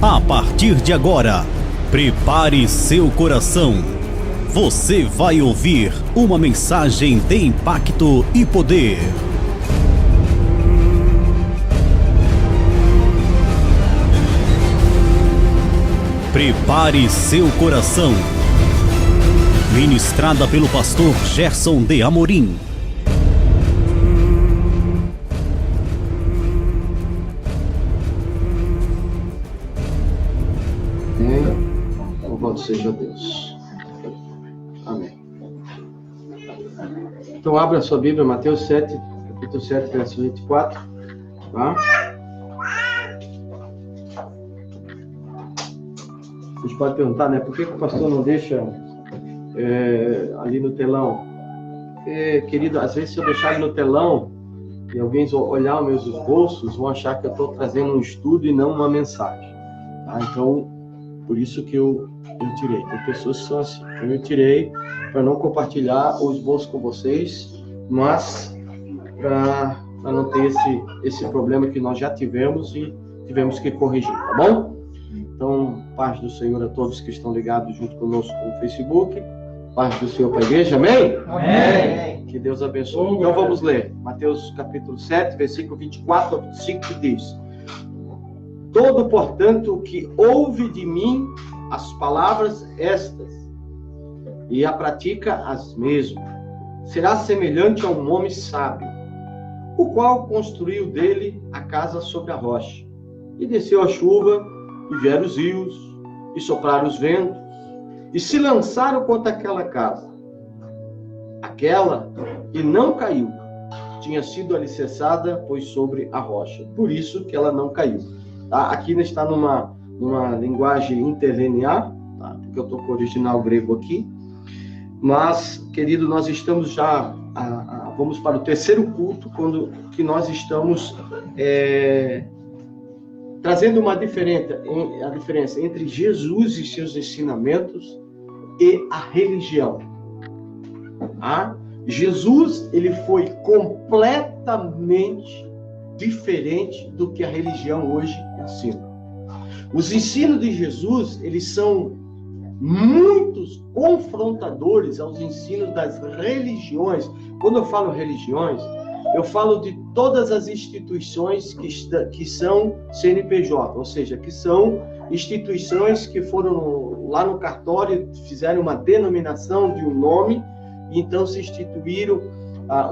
A partir de agora, prepare seu coração. Você vai ouvir uma mensagem de impacto e poder. Prepare seu coração. Ministrada pelo pastor Gerson de Amorim. Louvado seja Deus. Amém. Então abra a sua Bíblia, Mateus 7, capítulo 7, verso 24. Tá? Vocês podem perguntar, né? Por que o pastor não deixa ali no telão? Querido, às vezes se eu deixar no telão e alguém olhar os meus esboços, vão achar que eu estou trazendo um estudo e não uma mensagem. Tá? Então, por isso que eu tirei. Tem pessoas que são assim. Então, eu tirei para não compartilhar o esboço com vocês, mas para não ter esse problema que nós já tivemos e tivemos que corrigir, tá bom? Então, paz do Senhor a todos que estão ligados junto conosco no Facebook. Paz do Senhor para a igreja, amém? Amém. Que Deus abençoe. Então vamos ler. Mateus capítulo 7, versículo 24 a 25, que diz: Todo, portanto, que ouve de mim as palavras estas e a pratica as mesmas, será semelhante a um homem sábio, o qual construiu dele a casa sobre a rocha. E desceu a chuva, e vieram os rios, e sopraram os ventos, e se lançaram contra aquela casa. Aquela que não caiu, tinha sido alicerçada, pois sobre a rocha. Por isso que ela não caiu. Tá? Aqui está numa linguagem interlinear, tá? Porque eu estou com o original grego aqui. Mas, querido, nós estamos já... vamos para o terceiro culto, que nós estamos trazendo a diferença entre Jesus e seus ensinamentos e a religião. Tá? Jesus, ele foi completamente diferente do que a religião hoje ensina. Os ensinos de Jesus, eles são muitos confrontadores aos ensinos das religiões. Quando eu falo religiões, eu falo de todas as instituições que são CNPJ, ou seja, que são instituições que foram lá no cartório, fizeram uma denominação de um nome, e então se instituíram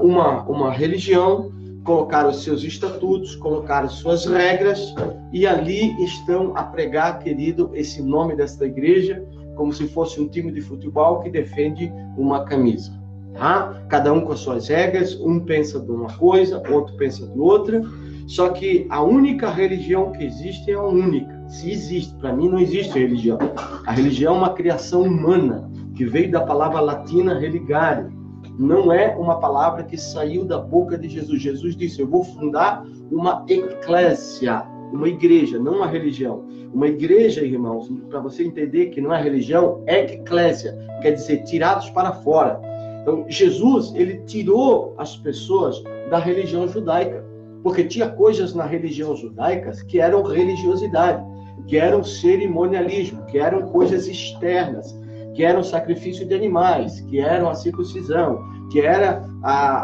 uma religião, colocaram os seus estatutos, colocaram suas regras, e ali estão a pregar, querido, esse nome desta igreja, como se fosse um time de futebol que defende uma camisa. Tá? Cada um com as suas regras, um pensa de uma coisa, outro pensa de outra, só que a única religião que existe é a única. Se existe, para mim não existe religião. A religião é uma criação humana, que veio da palavra latina religare. Não é uma palavra que saiu da boca de Jesus. Jesus disse: eu vou fundar uma eclésia, uma igreja, não uma religião. Uma igreja, irmãos, para você entender que não é religião, é eclésia, quer dizer, tirados para fora. Então, Jesus, ele tirou as pessoas da religião judaica, porque tinha coisas na religião judaica que eram religiosidade, que eram cerimonialismo, que eram coisas externas, que eram sacrifício de animais, que eram a circuncisão, que era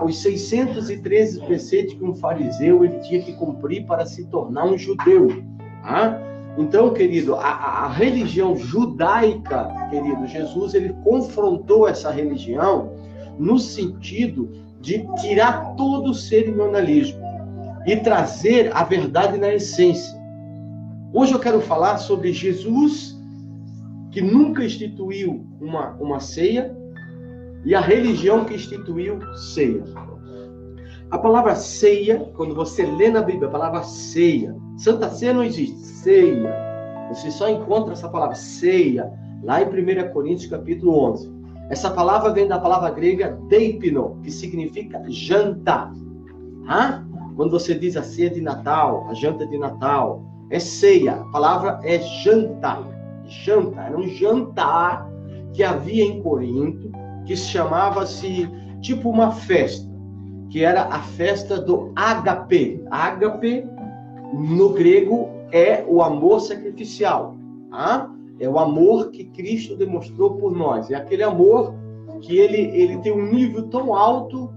os 613 preceitos que um fariseu ele tinha que cumprir para se tornar um judeu. Tá? Então, querido, a religião judaica, querido, Jesus, ele confrontou essa religião no sentido de tirar todo o cerimonialismo e trazer a verdade na essência. Hoje eu quero falar sobre Jesus, que nunca instituiu uma ceia, e a religião que instituiu ceia. A palavra ceia, quando você lê na Bíblia a palavra ceia, Santa Ceia não existe, ceia. Você só encontra essa palavra ceia lá em 1 Coríntios capítulo 11. Essa palavra vem da palavra grega deipno, que significa jantar. Quando você diz a ceia de Natal, a janta de Natal, é ceia. A palavra é jantar. Janta, era um jantar que havia em Corinto, que chamava-se tipo uma festa, que era a festa do ágape. Ágape, no grego, é o amor sacrificial. Tá? É o amor que Cristo demonstrou por nós. É aquele amor que ele tem um nível tão alto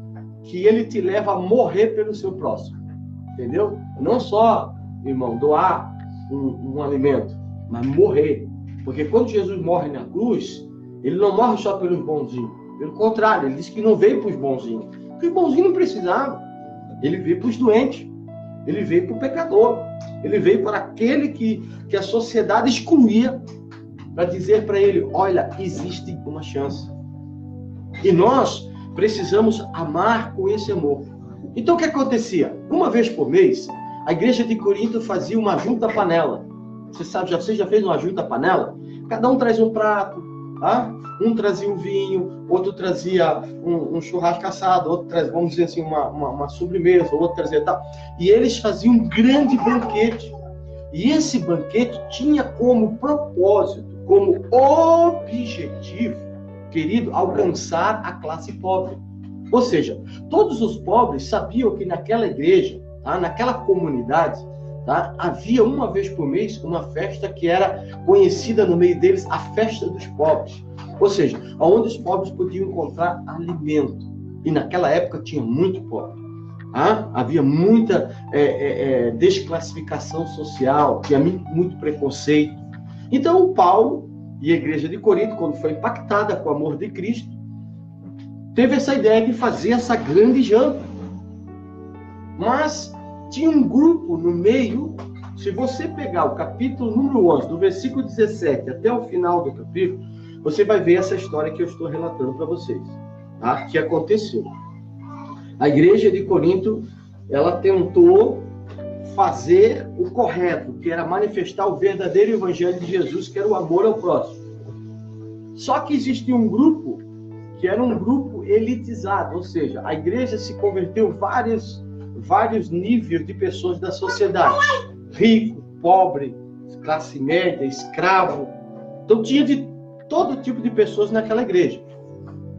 que ele te leva a morrer pelo seu próximo. Entendeu? Não só, irmão, doar um alimento, mas morrer. Porque quando Jesus morre na cruz, ele não morre só pelos bonzinhos. Pelo contrário, ele disse que não veio para os bonzinhos. Porque os bonzinhos não precisavam. Ele veio para os doentes. Ele veio para o pecador. Ele veio para aquele que a sociedade excluía, para dizer para ele, olha, existe uma chance. E nós precisamos amar com esse amor. Então o que acontecia? Uma vez por mês, a igreja de Corinto fazia uma junta-panela. Você já fez uma junta-panela? Cada um traz um prato, tá? Um trazia um vinho, outro trazia um churrasco assado, outro trazia, vamos dizer assim, uma sobremesa, outro trazia tal. E eles faziam um grande banquete. E esse banquete tinha como propósito, como objetivo, querido, alcançar a classe pobre. Ou seja, todos os pobres sabiam que naquela igreja, tá, naquela comunidade, tá, havia uma vez por mês uma festa que era conhecida no meio deles, a festa dos pobres. Ou seja, onde os pobres podiam encontrar alimento. E naquela época tinha muito pobre. Tá? Havia muita desclassificação social, tinha muito preconceito. Então, Paulo e a igreja de Corinto, quando foi impactada com o amor de Cristo, teve essa ideia de fazer essa grande janta. Mas tinha um grupo no meio. Se você pegar o capítulo número 11, do versículo 17 até o final do capítulo, você vai ver essa história que eu estou relatando para vocês, tá? Que aconteceu. A igreja de Corinto, ela tentou fazer o correto, que era manifestar o verdadeiro evangelho de Jesus, que era o amor ao próximo. Só que existia um grupo que era um grupo elitizado, ou seja, a igreja se converteu em vários níveis de pessoas da sociedade. Rico, pobre, classe média, escravo. Então tinha de todo tipo de pessoas naquela igreja.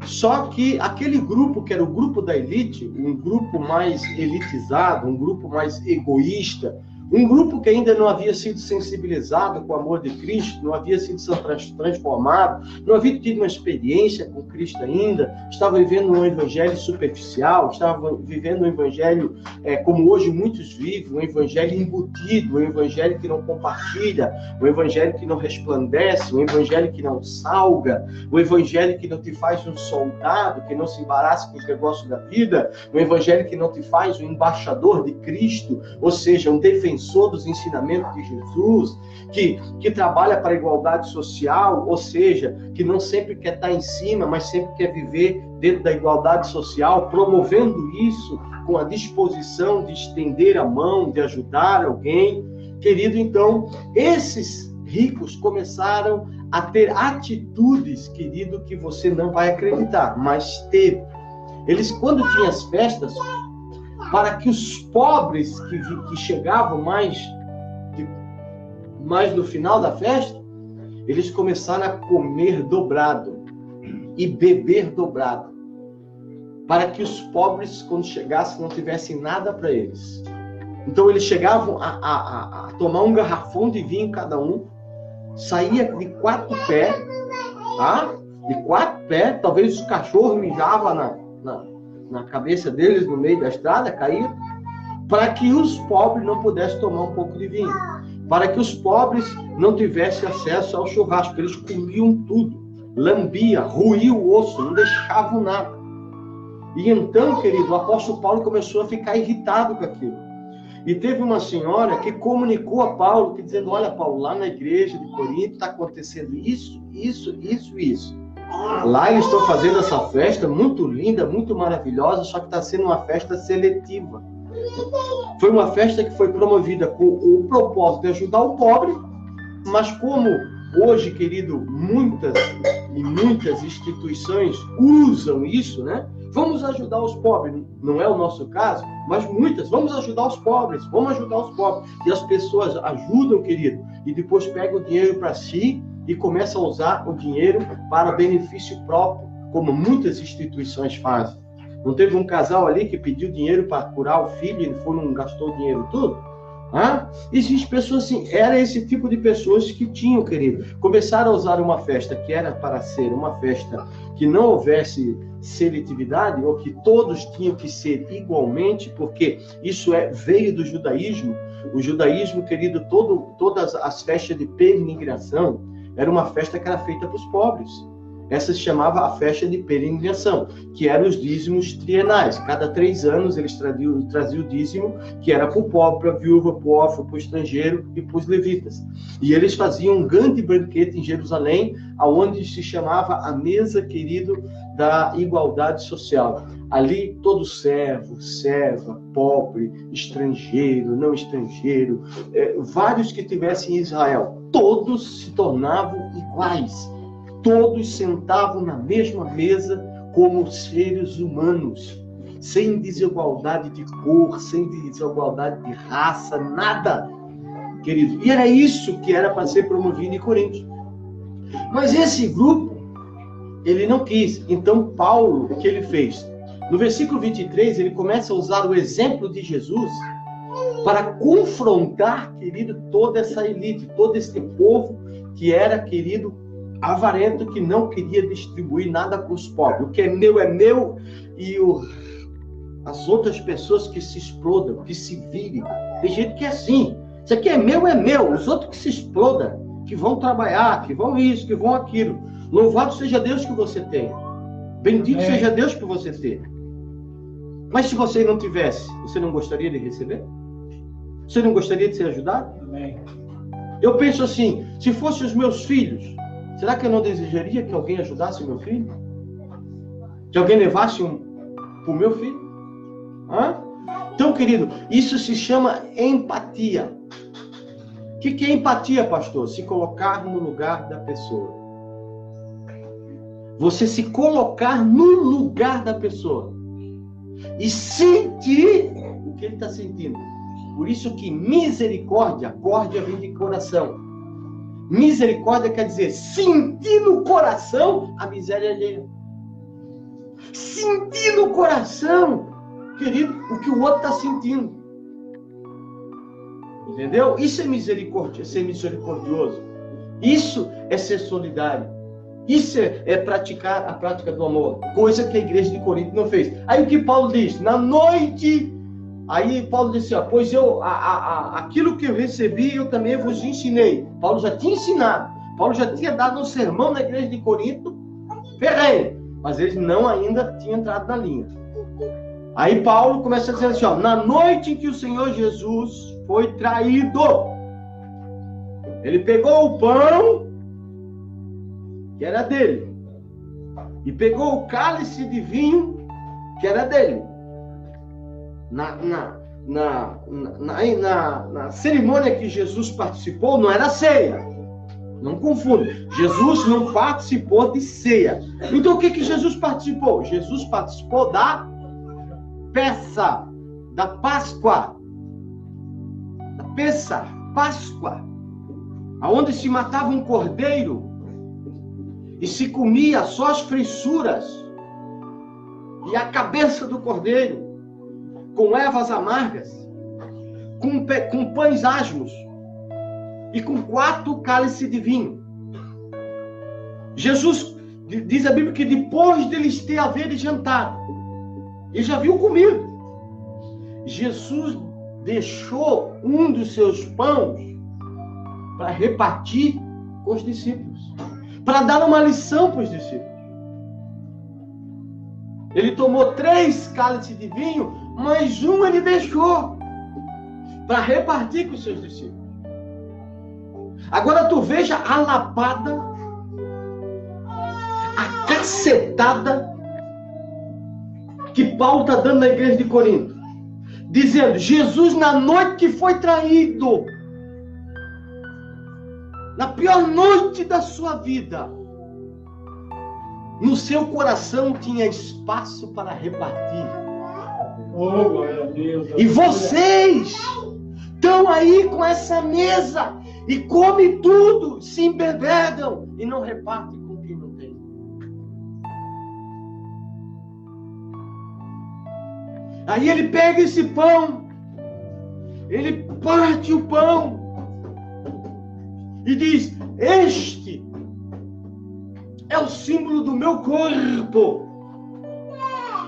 Só que aquele grupo, que era o grupo da elite, um grupo mais elitizado, um grupo mais egoísta, um grupo que ainda não havia sido sensibilizado com o amor de Cristo, não havia sido transformado, não havia tido uma experiência com Cristo ainda, estava vivendo um evangelho superficial, estava vivendo um evangelho como hoje muitos vivem, um evangelho embutido, um evangelho que não compartilha, um evangelho que não resplandece, um evangelho que não salga, um evangelho que não te faz um soldado, que não se embaraça com os negócios da vida, um evangelho que não te faz um embaixador de Cristo, ou seja, um defensor dos ensinamentos de Jesus, que trabalha para a igualdade social, ou seja, que não sempre quer estar em cima, mas sempre quer viver dentro da igualdade social, promovendo isso com a disposição de estender a mão, de ajudar alguém. Querido, então, esses ricos começaram a ter atitudes, querido, que você não vai acreditar, mas teve. Eles, quando tinham as festas, para que os pobres que chegavam mais no final da festa, eles começaram a comer dobrado e beber dobrado, para que os pobres, quando chegassem, não tivessem nada para eles. Então eles chegavam a tomar um garrafão de vinho cada um, saía de 4 pés, tá? De 4 pés, talvez os cachorros mijavam na cabeça deles, no meio da estrada, caía, para que os pobres não pudessem tomar um pouco de vinho, para que os pobres não tivessem acesso ao churrasco. Eles comiam tudo, lambia, ruía o osso, não deixavam nada. E então, querido, o apóstolo Paulo começou a ficar irritado com aquilo. E teve uma senhora que comunicou a Paulo, que dizendo, olha, Paulo, lá na igreja de Corinto está acontecendo isso. Lá eles estão fazendo essa festa muito linda, muito maravilhosa, só que está sendo uma festa seletiva. Foi uma festa que foi promovida com o propósito de ajudar o pobre, mas como hoje, querido, muitas instituições usam isso, né? Vamos ajudar os pobres. Não é o nosso caso, mas muitas. Vamos ajudar os pobres, vamos ajudar os pobres. E as pessoas ajudam, querido, e depois pegam o dinheiro para si, e começa a usar o dinheiro para benefício próprio, como muitas instituições fazem. Não teve um casal ali que pediu dinheiro para curar o filho e não gastou o dinheiro tudo? Existem pessoas assim, era esse tipo de pessoas que tinham, querido, começaram a usar uma festa que era para ser uma festa que não houvesse seletividade, ou que todos tinham que ser igualmente, porque isso veio do judaísmo. O judaísmo, querido, todas as festas de peregrinação, era uma festa que era feita para os pobres. Essa se chamava a festa de peregrinação, que eram os dízimos trienais. Cada 3 anos eles traziam o dízimo, que era para o pobre, para a viúva, para o órfão, para o estrangeiro e para os levitas. E eles faziam um grande banquete em Jerusalém, aonde se chamava a mesa, querido, da igualdade social. Ali todo servo, serva, pobre, estrangeiro, não estrangeiro, vários que tivessem em Israel, todos se tornavam iguais. Todos sentavam na mesma mesa como seres humanos, sem desigualdade de cor, sem desigualdade de raça, nada, querido. E era isso que era para ser promovido em Corinto. Mas esse grupo, ele não quis. Então, Paulo, o que ele fez? No versículo 23, ele começa a usar o exemplo de Jesus para confrontar, querido, toda essa elite, todo esse povo que era, querido, avarento, que não queria distribuir nada com os pobres. O que é meu, e as outras pessoas que se explodam, que se virem. Tem gente que é assim. Isso aqui é meu. Os outros que se explodam, que vão trabalhar, que vão isso, que vão aquilo. Louvado seja Deus que você tem. Bendito seja Deus que você tem. Mas se você não tivesse, você não gostaria de receber? Você não gostaria de ser ajudado? Amém. Eu penso assim, se fossem os meus filhos, será que eu não desejaria que alguém ajudasse o meu filho? Que alguém levasse para o meu filho? Então, querido, isso se chama empatia. O que é empatia, pastor? Se colocar no lugar da pessoa. Você se colocar no lugar da pessoa. E sentir o que ele está sentindo. Por isso que misericórdia vem de coração. Misericórdia quer dizer sentir no coração a miséria alheia. Sentir no coração, querido, o que o outro está sentindo. Entendeu? Isso é misericórdia, é ser misericordioso. Isso é ser solidário. Isso é praticar a prática do amor. Coisa que a igreja de Corinto não fez. Aí o que Paulo diz? Na noite... Aí Paulo disse, pois aquilo que eu recebi, eu também vos ensinei. Paulo já tinha ensinado. Paulo já tinha dado um sermão na igreja de Corinto, ferrenho, mas eles não ainda tinham entrado na linha. Aí Paulo começa a dizer assim, na noite em que o Senhor Jesus foi traído, ele pegou o pão, que era dele, e pegou o cálice de vinho, que era dele. Na cerimônia que Jesus participou, não era ceia. Não confunda. Jesus não participou de ceia. Então o que Jesus participou? Jesus participou da peça, da Páscoa. Da peça, Páscoa. Onde se matava um cordeiro e se comia só as frisuras e a cabeça do cordeiro, com ervas amargas, com pães asmos e com 4 cálices de vinho. Jesus, diz a Bíblia, que depois deles ter havido jantado, ele já viu comido. Jesus deixou um dos seus pães para repartir com os discípulos, para dar uma lição para os discípulos. Ele tomou 3 cálices de vinho, mas um ele deixou para repartir com os seus discípulos. Agora tu veja a lapada, a cacetada que Paulo está dando na igreja de Corinto, dizendo, Jesus na noite que foi traído, na pior noite da sua vida, no seu coração tinha espaço para repartir. Oh, glória a Deus. E vocês estão aí com essa mesa e comem tudo, se embebedam e não repartem com quem não tem. Aí ele pega esse pão ele parte o pão e diz: este é o símbolo do meu corpo,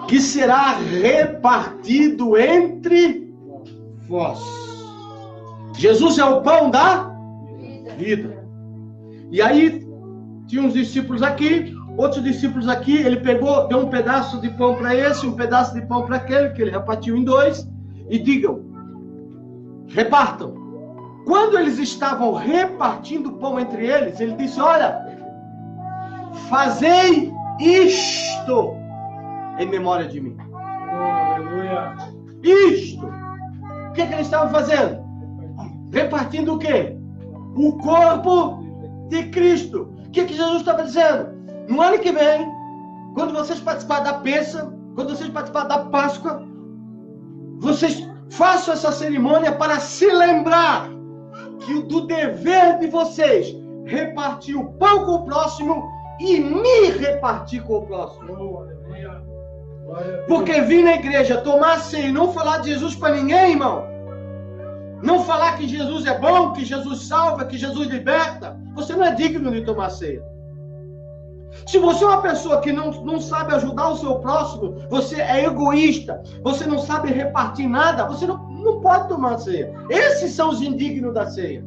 que será repartido entre vós. Jesus é o pão da vida. E aí, tinha uns discípulos aqui, outros discípulos aqui, ele pegou, deu um pedaço de pão para esse, um pedaço de pão para aquele, que ele repartiu em dois, e digam, repartam. Quando eles estavam repartindo o pão entre eles, ele disse: olha, fazei isto em memória de mim. Aleluia. Isto. O que eles estavam fazendo? Repartindo o quê? O corpo de Cristo. O que Jesus estava dizendo? No ano que vem, quando vocês participarem da Pêssega, quando vocês participarem da Páscoa, vocês façam essa cerimônia para se lembrar que do dever de vocês repartir o pão com o próximo e me repartir com o próximo. Porque vir na igreja, tomar ceia e não falar de Jesus para ninguém, irmão, não falar que Jesus é bom, que Jesus salva, que Jesus liberta, você não é digno de tomar ceia. Se você é uma pessoa que não sabe ajudar o seu próximo, você é egoísta, você não sabe repartir nada, você não pode tomar ceia. Esses são os indignos da ceia.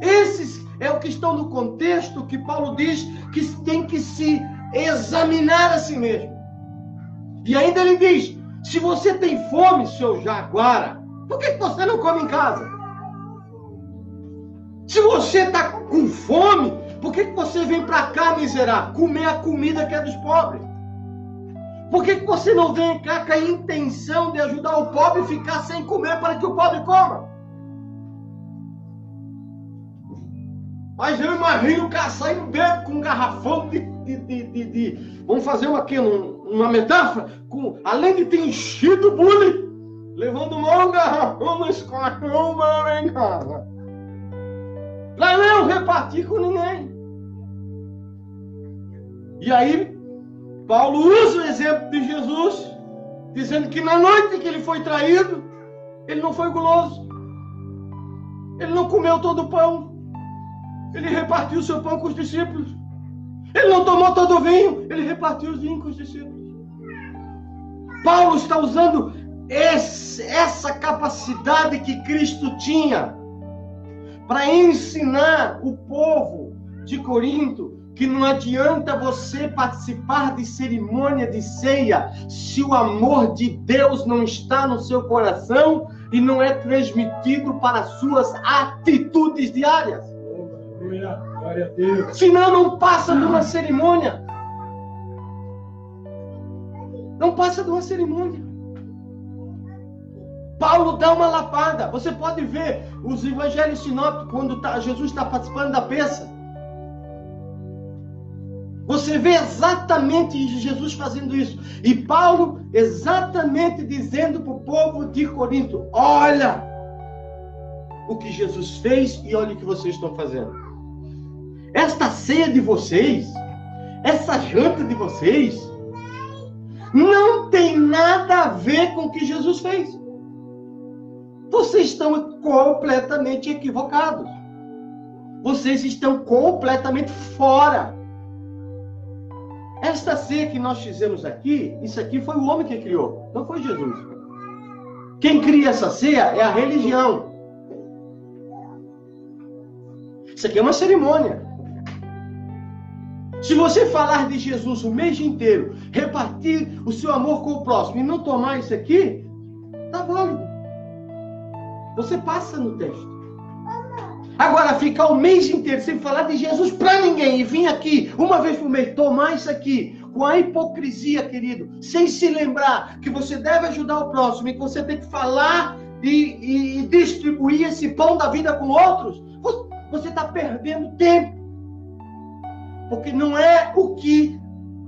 Esses é o que estão no contexto que Paulo diz que tem que se examinar a si mesmo. E ainda ele diz: se você tem fome, seu jaguara, por que você não come em casa? Se você está com fome, por que você vem para cá, miserável, comer a comida que é dos pobres? Por que você não vem cá com a intenção de ajudar o pobre e ficar sem comer para que o pobre coma? Mas eu imagino o cara saindo dentro com um garrafão de vamos fazer uma metáfora, além de ter enchido o bule, levando um garrafão no escorrão, mano, em casa. Para não repartir com ninguém. E aí, Paulo usa o exemplo de Jesus, dizendo que na noite que ele foi traído, ele não foi guloso. Ele não comeu todo o pão. Ele repartiu o seu pão com os discípulos. Ele não tomou todo o vinho. Ele repartiu os vinhos com os discípulos. Paulo está usando essa capacidade que Cristo tinha para ensinar o povo de Corinto que não adianta você participar de cerimônia de ceia se o amor de Deus não está no seu coração e não é transmitido para as suas atitudes diárias. Glória a Deus. Senão não passa de uma cerimônia. Não passa de uma cerimônia. Paulo dá uma lapada. Você pode ver os evangelhos sinópticos quando Jesus está participando da Pêssega. Você vê exatamente Jesus fazendo isso. E Paulo exatamente dizendo para o povo de Corinto: olha o que Jesus fez e olha o que vocês estão fazendo. Esta ceia de vocês, essa janta de vocês, não tem nada a ver com o que Jesus fez. Vocês estão completamente equivocados. Vocês estão completamente fora. Esta ceia que nós fizemos aqui, isso aqui foi o homem que criou, não foi Jesus. Quem cria essa ceia é a religião. Isso aqui é uma cerimônia. Se você falar de Jesus o mês inteiro, repartir o seu amor com o próximo e não tomar isso aqui, tá válido. Você passa no teste. Agora, ficar o mês inteiro sem falar de Jesus para ninguém e vir aqui uma vez por mês tomar isso aqui com a hipocrisia, querido, sem se lembrar que você deve ajudar o próximo e que você tem que falar e distribuir esse pão da vida com outros, você está perdendo tempo. Porque não é o que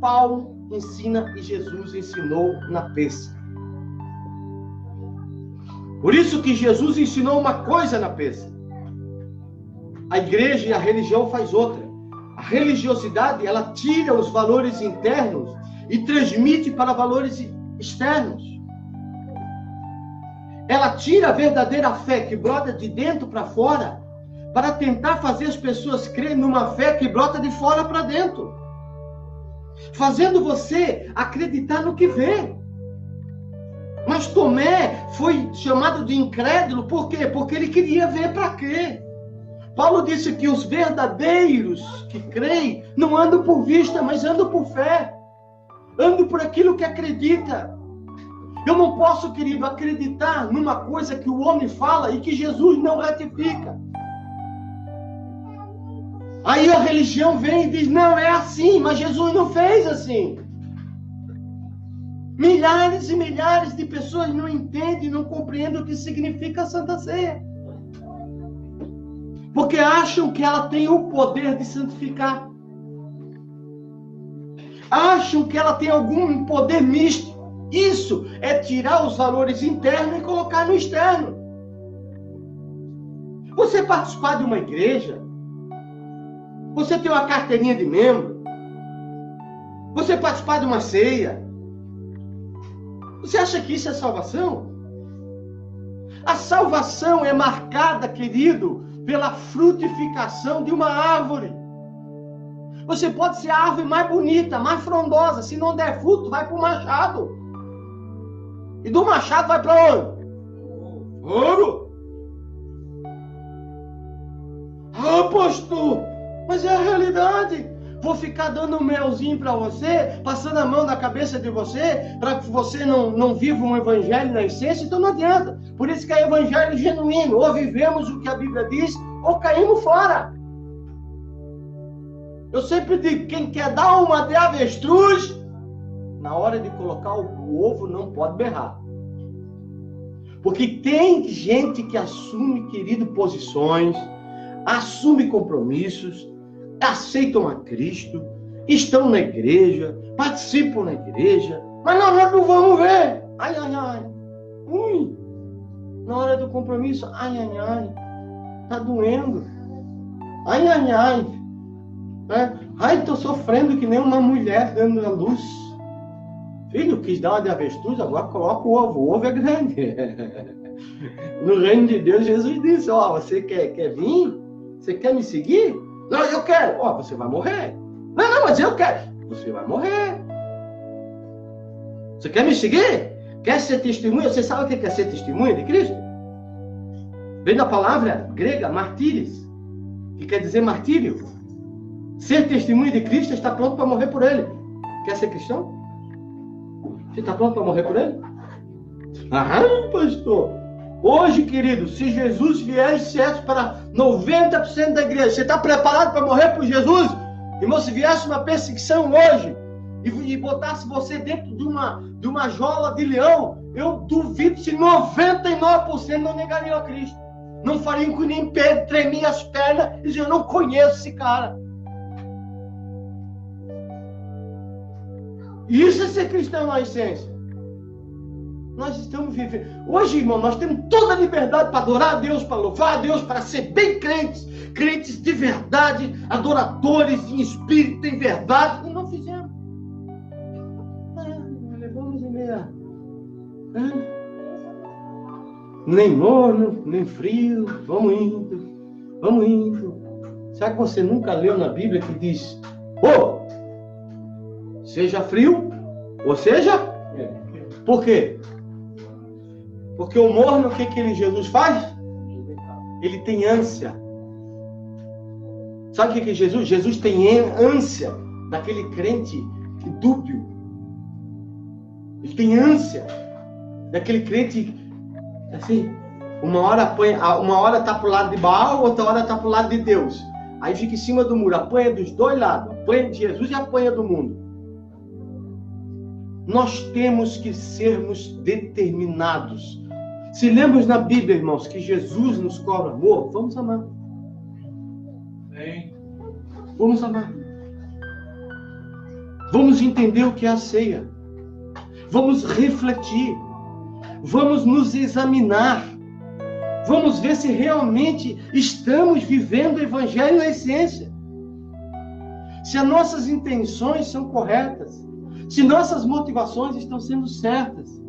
Paulo ensina e Jesus ensinou na Pêssega. Por isso que Jesus ensinou uma coisa na Pêssega. A igreja e a religião faz outra. A religiosidade, ela tira os valores internos e transmite para valores externos. ela tira a verdadeira fé que brota de dentro para fora, para tentar fazer as pessoas crerem numa fé que brota de fora para dentro, fazendo você acreditar no que vê. Mas Tomé foi chamado de incrédulo, por quê? Porque ele queria ver para crer. Paulo disse que os verdadeiros que creem não andam por vista, mas andam por fé. Andam por aquilo que acredita. Eu não posso, querido, acreditar numa coisa que o homem fala e que Jesus não ratifica. Aí a religião vem e diz, não, é assim, mas Jesus não fez assim. Milhares e milhares de pessoas não entendem, não compreendem o que significa a Santa Ceia. Porque acham que ela tem o poder de santificar. Acham que ela tem algum poder místico. Isso é tirar os valores internos e colocar no externo. Você participar de uma igreja, você ter uma carteirinha de membro, você participar de uma ceia, você acha que isso é salvação? A salvação é marcada, querido, pela frutificação de uma árvore. Você pode ser a árvore mais bonita, mais frondosa. Se não der fruto, vai para o machado. E do machado vai para onde? Ouro. Ah, pastor, mas é a realidade. Vou ficar dando um melzinho para você, passando a mão na cabeça de você, para que você não viva um evangelho na essência, então não adianta. Por isso que é evangelho genuíno. Ou vivemos o que a Bíblia diz, ou caímos fora. Eu sempre digo, quem quer dar uma de avestruz, na hora de colocar o ovo não pode berrar. Porque tem gente que assume, querido, posições, assume compromissos, aceitam a Cristo, estão na igreja, participam na igreja, mas nós não vamos ver. Ai, ai, ai. Ui. Na hora do compromisso, ai, ai, ai. Tá doendo. Ai, ai, ai. Ai, tô sofrendo que nem uma mulher dando a luz. Filho, quis dar uma de avestruz, agora coloca o ovo. O ovo é grande. No reino de Deus, Jesus disse, ó, você quer vir? Você quer me seguir? Não, eu quero. Ó, você vai morrer. Não, mas eu quero. Você vai morrer. Você quer me seguir? Quer ser testemunha? Você sabe o que é ser testemunha de Cristo? Vem da palavra grega, martíris, que quer dizer martírio. Ser testemunha de Cristo está pronto para morrer por ele. Quer ser cristão? Você está pronto para morrer por ele? Ah, pastor. Hoje, querido, se Jesus vier e viesse para 90% da igreja, você está preparado para morrer por Jesus? Irmão, se viesse uma perseguição hoje e botasse você dentro de uma jaula de leão, eu duvido se 99% não negariam a Cristo. Não fariam que nem Pedro, tremiam as pernas e diziam, eu não conheço esse cara. Isso é ser cristão na essência. Nós estamos vivendo. Hoje, irmão, nós temos toda a liberdade para adorar a Deus, para louvar a Deus, para ser bem crentes, crentes de verdade, adoradores em espírito, em verdade, e não fizemos. Levamos em meia. Nem morno, nem frio, vamos indo. Será que você nunca leu na Bíblia que diz, seja frio, ou seja, por quê? Porque o morno, o que Jesus faz? Ele tem ânsia. Sabe o que Jesus? Jesus tem ânsia daquele crente dúbio. Ele tem ânsia daquele crente assim, uma hora está para o lado de Baal, outra hora está para o lado de Deus. Aí fica em cima do muro, apanha dos dois lados, apanha de Jesus e apanha do mundo. Nós temos que sermos determinados. Se lemos na Bíblia, irmãos, que Jesus nos cobra amor, vamos amar. Vamos amar. Vamos entender o que é a ceia. Vamos refletir. Vamos nos examinar. Vamos ver se realmente estamos vivendo o Evangelho na essência. Se as nossas intenções são corretas. Se nossas motivações estão sendo certas.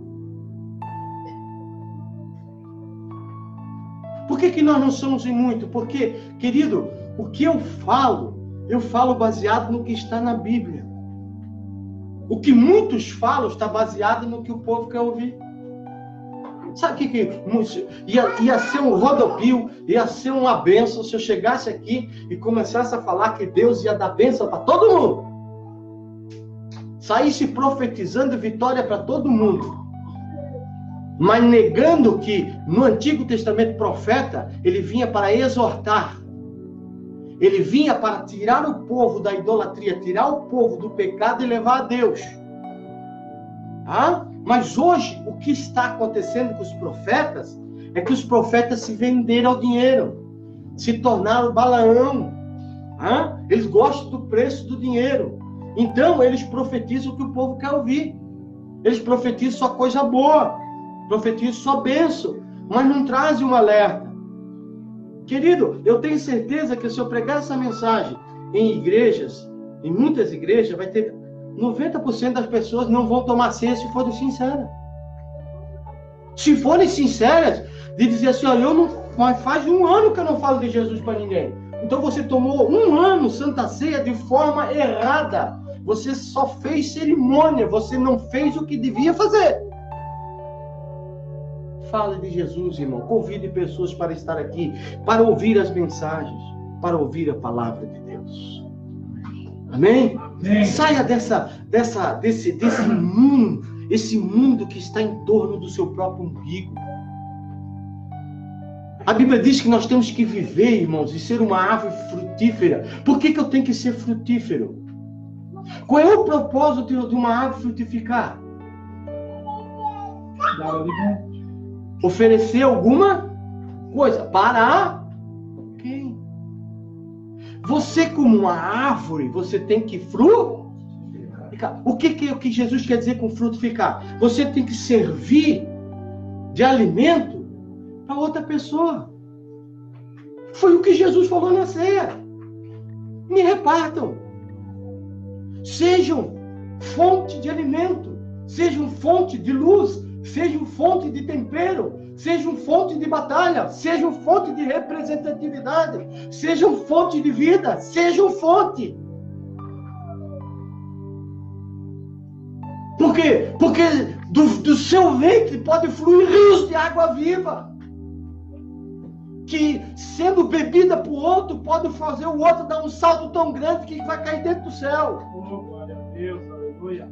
Por que nós não somos em muito? Porque, querido, o que eu falo baseado no que está na Bíblia. O que muitos falam está baseado no que o povo quer ouvir. Sabe o que ia ser um rodopio, ia ser uma bênção se eu chegasse aqui e começasse a falar que Deus ia dar bênção para todo mundo. Saísse profetizando vitória para todo mundo. Mas negando que no Antigo Testamento profeta, ele vinha para exortar. Ele vinha para tirar o povo da idolatria, tirar o povo do pecado e levar a Deus. Mas hoje, o que está acontecendo com os profetas é que os profetas se venderam ao dinheiro, se tornaram Balaão. Eles gostam do preço do dinheiro. Então, eles profetizam o que o povo quer ouvir. Eles profetizam só coisa boa, profetizam só bênção, mas não trazem um alerta. Querido, eu tenho certeza que se eu pregar essa mensagem em igrejas, em muitas igrejas, vai ter 90% das pessoas não vão tomar ceia se forem sinceras. Se forem sinceras, de dizer assim, olha, mas faz 1 ano que eu não falo de Jesus para ninguém. Então você tomou 1 ano Santa Ceia de forma errada. Você só fez cerimônia, você não fez o que devia fazer. Fale de Jesus, irmão. Convide pessoas para estar aqui, para ouvir as mensagens, para ouvir a palavra de Deus. Amém? Amém. Saia desse mundo, esse mundo que está em torno do seu próprio umbigo. A Bíblia diz que nós temos que viver, irmãos, e ser uma árvore frutífera. Por que eu tenho que ser frutífero? Qual é o propósito de uma árvore frutificar? Oferecer alguma coisa para quem? Você, como uma árvore, você tem que frutificar. O que Jesus quer dizer com frutificar? Você tem que servir de alimento para outra pessoa. Foi o que Jesus falou na ceia. Me repartam. Sejam fonte de alimento, sejam fonte de luz, sejam fonte de tempero, sejam fonte de batalha, sejam fonte de representatividade, sejam fonte de vida, sejam fonte. Por quê? Porque do seu ventre pode fluir rios de água viva, que sendo bebida para o outro, pode fazer o outro dar um salto tão grande que vai cair dentro do céu. Oh, glória a Deus, aleluia.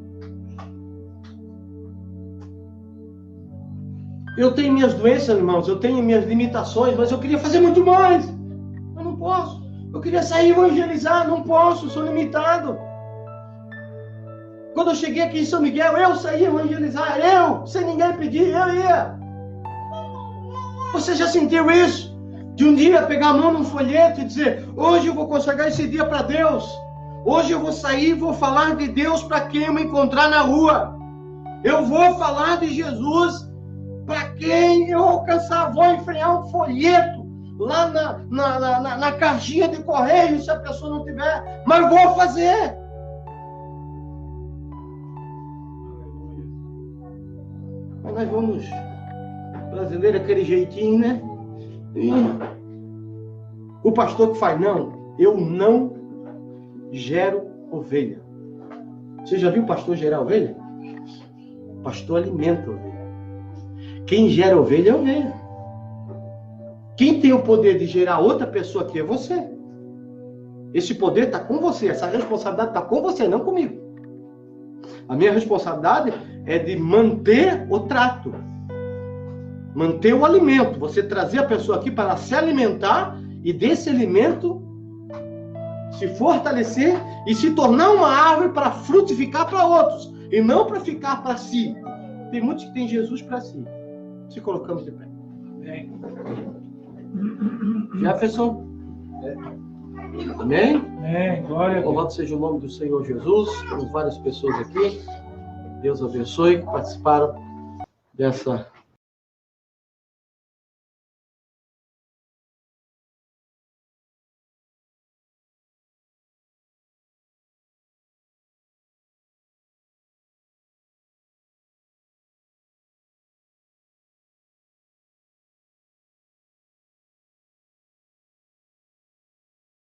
Eu tenho minhas doenças, irmãos, eu tenho minhas limitações, mas eu queria fazer muito mais. Eu não posso. Eu queria sair evangelizar, não posso, sou limitado. Quando eu cheguei aqui em São Miguel, eu saí evangelizar, sem ninguém pedir, eu ia. Você já sentiu isso? De um dia pegar a mão num folheto e dizer, hoje eu vou consagrar esse dia para Deus. Hoje eu vou sair e vou falar de Deus para quem eu me encontrar na rua. Eu vou falar de Jesus para quem eu alcançar. Vou enfrentar um folheto lá na caixinha de correio, se a pessoa não tiver. Mas vou fazer. Mas nós vamos... Brasileiro, aquele jeitinho, né? E o pastor que faz, não, eu não gero ovelha. Você já viu o pastor gerar ovelha? O pastor alimenta a ovelha. Quem gera ovelha é ovelha. Quem tem o poder de gerar outra pessoa aqui é você. Esse poder está com você, essa responsabilidade está com você, não comigo. A minha responsabilidade é de manter o trato. Manter o alimento, você trazer a pessoa aqui para se alimentar e desse alimento se fortalecer e se tornar uma árvore para frutificar para outros e não para ficar para si. Tem muitos que têm Jesus para si. Se colocamos de pé. Jefferson. Amém? Amém. Glória a Deus. Louvado seja o nome do Senhor Jesus. Temos várias pessoas aqui. Deus abençoe que participaram dessa